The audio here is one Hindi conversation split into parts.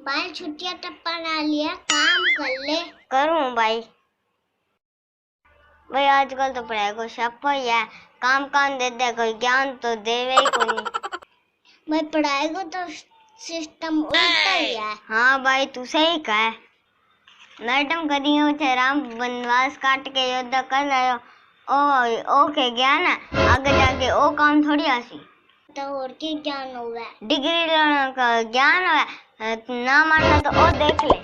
भाई छुट्टियां टप्पा ना लिया, काम कर ले। करूँ भाई। भाई आजकल तो पढ़ाई को शप्पा ही है, काम काम दे दे, कोई ज्ञान तो देवे ही कोई नहीं। भाई पढ़ाई को तो सिस्टम उल्टा ही है। हाँ भाई तू सही कहे। मैडम कदी उठे राम वनवास काट के योद्धा कर रहे ओ के ज्ञान है, आगे जाके ओ काम थोड़ी आसी। तो और के ज्ञान होगा, डिग्री लेने का ज्ञान है, ना मानना तो ओ देख ले।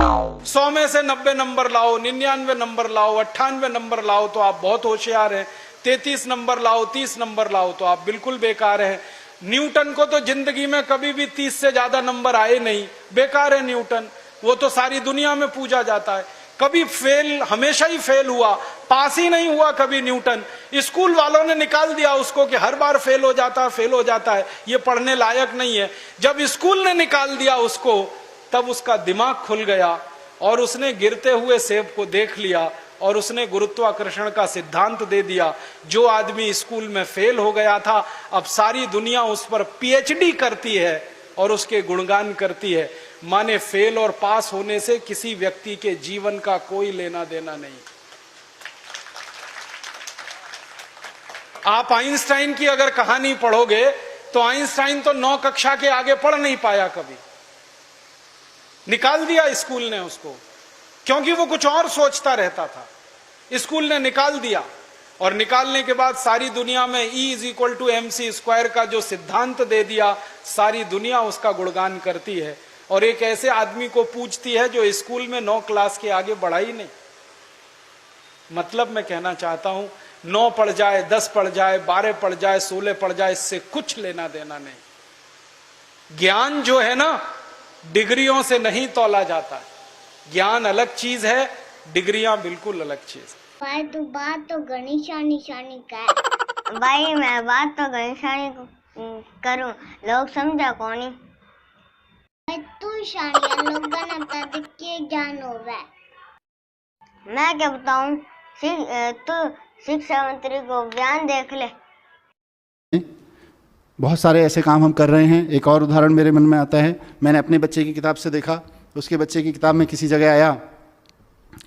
100 में से 90 नंबर लाओ, 99 नंबर लाओ, 98 नंबर लाओ तो आप बहुत होशियार हैं। 33 नंबर लाओ, 30 नंबर लाओ तो आप बिल्कुल बेकार हैं। न्यूटन को तो जिंदगी में कभी भी 30 से ज्यादा नंबर आए नहीं, बेकार है न्यूटन। वो तो सारी दुनिया में पूजा जाता है, कभी फेल, हमेशा ही फेल हुआ, पास ही नहीं हुआ कभी न्यूटन। स्कूल वालों ने निकाल दिया उसको कि हर बार फेल हो जाता है, ये पढ़ने लायक नहीं है। जब स्कूल ने निकाल दिया उसको, तब उसका दिमाग खुल गया और उसने गिरते हुए सेब को देख लिया और उसने गुरुत्वाकर्षण का सिद्धांत दे दिया। जो आदमी स्कूल में फेल हो गया था, अब सारी दुनिया उस पर पीएचडी करती है और उसके गुणगान करती है। माने फेल और पास होने से किसी व्यक्ति के जीवन का कोई लेना देना नहीं। आप आइंस्टाइन की अगर कहानी पढ़ोगे तो आइंस्टाइन तो 9 कक्षा के आगे पढ़ नहीं पाया कभी, निकाल दिया स्कूल ने उसको, क्योंकि वो कुछ और सोचता रहता था। स्कूल ने निकाल दिया और निकालने के बाद सारी दुनिया में E=mc² का जो सिद्धांत दे दिया, सारी दुनिया उसका गुणगान करती है और एक ऐसे आदमी को पूछती है जो स्कूल में 9 क्लास के आगे बढ़ा ही नहीं। मतलब मैं कहना चाहता हूं, 9 पढ़ जाए, 10 पढ़ जाए, 12 पढ़ जाए, 16 पढ़ जाए, इससे कुछ लेना देना नहीं। ज्ञान जो है ना, डिग्रियों से नहीं तौला जाता। ज्ञान अलग चीज है, डिग्रियां बिल्कुल अलग चीज। भाई तू बात तो घनी शानी कर। भाई मैं बात तो घनी करूं, लोग समझा कौन ही। भाई तू शानी, लोग बता दे के ज्ञान होगा। मैं क्या बताऊं, तू शिक्षा मंत्री को बयान देख ले। बहुत सारे ऐसे काम हम कर रहे हैं। एक और उदाहरण मेरे मन में आता है, मैंने अपने बच्चे की किताब से देखा। उसके बच्चे की किताब में किसी जगह आया,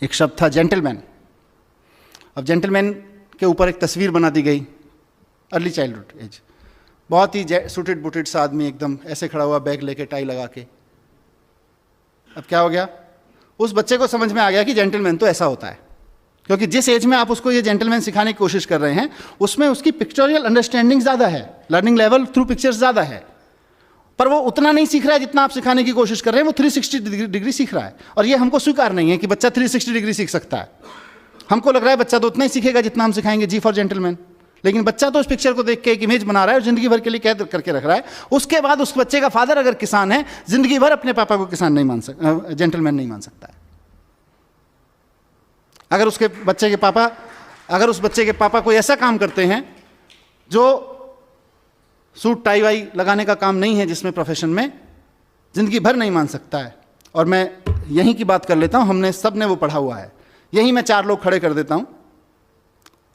एक शब्द था जेंटलमैन। अब जेंटलमैन के ऊपर एक तस्वीर बना दी गई, अर्ली चाइल्डहुड एज, बहुत ही सूटेड बुटेड सा आदमी, एकदम ऐसे खड़ा हुआ, बैग लेके, टाई लगा के। अब क्या हो गया, उस बच्चे को समझ में आ गया कि जेंटलमैन तो ऐसा होता है, क्योंकि जिस एज में आप उसको ये जेंटलमैन सिखाने की कोशिश कर रहे हैं, उसमें उसकी पिक्चोरियल अंडरस्टैंडिंग ज़्यादा है, लर्निंग लेवल थ्रू पिक्चर्स ज़्यादा है, पर वो उतना नहीं सीख रहा है जितना आप सिखाने की कोशिश कर रहे हैं। वो 360 डिग्री सीख रहा है, और ये हमको स्वीकार नहीं है कि बच्चा 360 डिग्री सीख सकता है। हमको लग रहा है बच्चा तो उतना ही सीखेगा जितना हम सिखाएंगे जी फॉर जेंटलमैन, लेकिन बच्चा तो उस पिक्चर को देख के एक इमेज बना रहा है और जिंदगी भर के लिए कैद करके रख रहा है। उसके बाद उस बच्चे का फादर अगर किसान है, जिंदगी भर अपने पापा को किसान नहीं मान सकता, जेंटलमैन नहीं मान सकता है। अगर उस बच्चे के पापा कोई ऐसा काम करते हैं जो सूट टाई वाई लगाने का काम नहीं है, जिसमें प्रोफेशन में, जिंदगी भर नहीं मान सकता है। और मैं यहीं की बात कर लेता हूं, हमने सब ने वो पढ़ा हुआ है। यहीं मैं 4 लोग खड़े कर देता हूं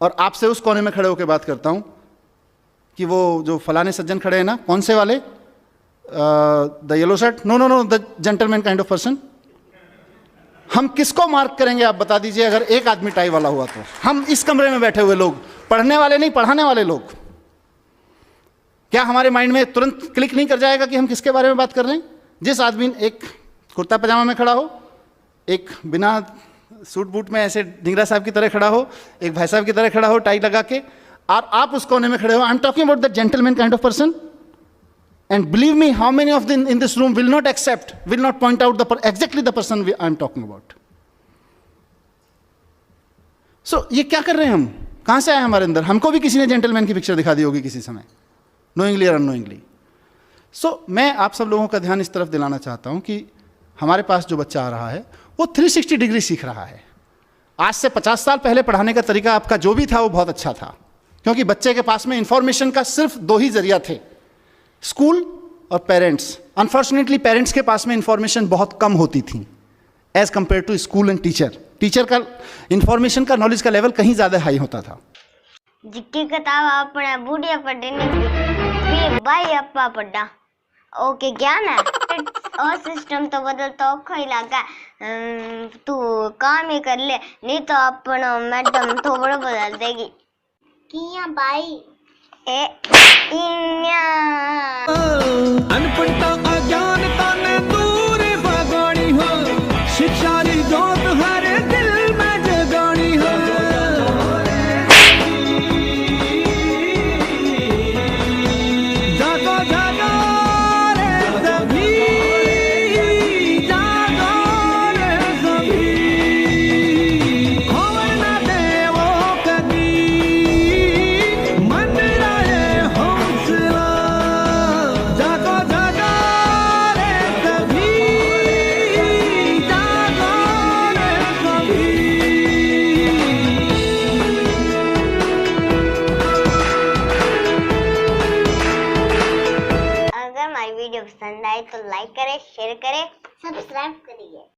और आपसे उस कोने में खड़े होकर बात करता हूं कि वो जो फलाने सज्जन खड़े हैं ना, कौन से वाले, the yellow shirt, no, the gentleman kind of person. हम किसको मार्क करेंगे आप बता दीजिए, अगर एक आदमी टाई वाला हुआ तो? हम इस कमरे में बैठे हुए लोग, पढ़ने वाले नहीं, पढ़ाने वाले लोग, क्या हमारे माइंड में तुरंत क्लिक नहीं कर जाएगा कि हम किसके बारे में बात कर रहे हैं? जिस आदमी एक कुर्ता पजामा में खड़ा हो, एक बिना सूट बूट में ऐसे ढिंगरा साहब की तरह खड़ा हो, एक भाई साहब की तरह खड़ा हो टाई लगा के, और आप उस कोने में खड़े हो। I am talking about the gentleman kind of person, and believe me, how many of them in this room will not accept, will not point out exactly the person I am talking about. So ये क्या कर रहे हैं हम, कहां से आए हमारे अंदर? हमको भी किसी ने जेंटलमैन की पिक्चर दिखा दी होगी किसी समय, नोइंगली और अननोइंगली। सो मैं आप सब लोगों का ध्यान इस तरफ दिलाना चाहता हूं कि हमारे पास जो बच्चा आ रहा है वो 360 डिग्री सीख रहा है। आज से 50 साल पहले पढ़ाने का तरीका आपका जो भी था वो बहुत अच्छा था, क्योंकि बच्चे के पास में इंफॉर्मेशन का सिर्फ 2 ही जरिया थे, स्कूल और पेरेंट्स। अनफॉर्चुनेटली पेरेंट्स के पास में इंफॉर्मेशन बहुत कम होती थी as compare to school and teacher. Teacher का इंफॉर्मेशन का, नॉलेज का लेवल कहीं ज़्यादा हाई होता था। जिक्की किताब अपने बूढ़िया पढ़ने की भाई अपा पढ़ा ओके ज्ञान है। और सिस्टम तो बदलता औखा ही लगा। तू काम ही कर ले, नहीं तो अपना मैडम थोड़ा बदल देगी। किया भाई ए इन्या अनपढ़ता अज्ञानता ने दूर भगानी हो, शिक्षा री जोत हर दिल में जगानी हो। जागो जागो रे सभी, जागो रे सभी, खोए ना देवो कभी मन रहे हौसला। जागो जागो रे सभी, जागो रे सभी। अगर हमारी वीडियो पसंद आए तो लाइक करें, शेयर करें, सब्सक्राइब करिए।